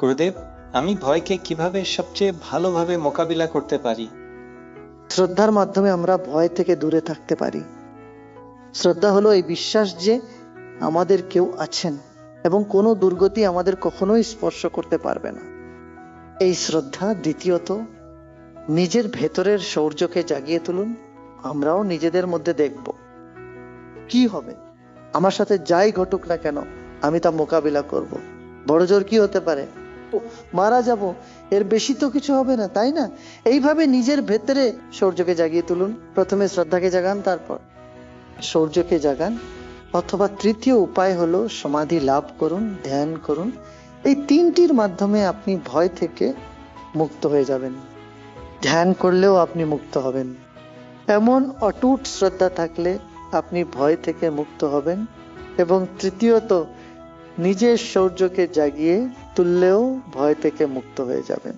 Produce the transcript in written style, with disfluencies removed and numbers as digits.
গুরুদেব, আমি ভয়কে কিভাবে সবচেয়ে ভালোভাবে মোকাবিলা করতে পারি? শ্রদ্ধার মাধ্যমে আমরা ভয় থেকে দূরে থাকতে পারি। শ্রদ্ধা হলো এই বিশ্বাস যে আমাদের কেউ আছেন এবং কোনো দুর্গতি আমাদের কখনোই স্পর্শ করতে পারবে না। এই শ্রদ্ধা দ্বিতীয়ত, নিজের ভেতরের শৌর্যকে জাগিয়ে তুলুন। আমরাও নিজেদের মধ্যে দেখব কি হবে, আমার সাথে যাই ঘটুক না কেন আমি তা মোকাবিলা করব। বড় জোর কি হতে পারে? মারা যাব, এর বেশি তো কিছু হবে না, তাই না? এইভাবে নিজের ভেতরে শৌর্যকে জাগিয়ে তুলুন। প্রথমে শ্রদ্ধাকে জাগান, তারপর শৌর্যকে জাগান। অথবা তৃতীয় উপায় হলো সমাধি লাভ করুন, ধ্যান করুন। এই তিনটির মাধ্যমে আপনি ভয় থেকে মুক্ত হয়ে যাবেন। ধ্যান করলেও আপনি মুক্ত হবেন। এমন অটুট শ্রদ্ধা থাকলে আপনি ভয় থেকে মুক্ত হবেন। এবং তৃতীয়ত, নিজের শৌর্যকে জাগিয়ে তুললেও ভয় থেকে মুক্ত হয়ে যাবেন।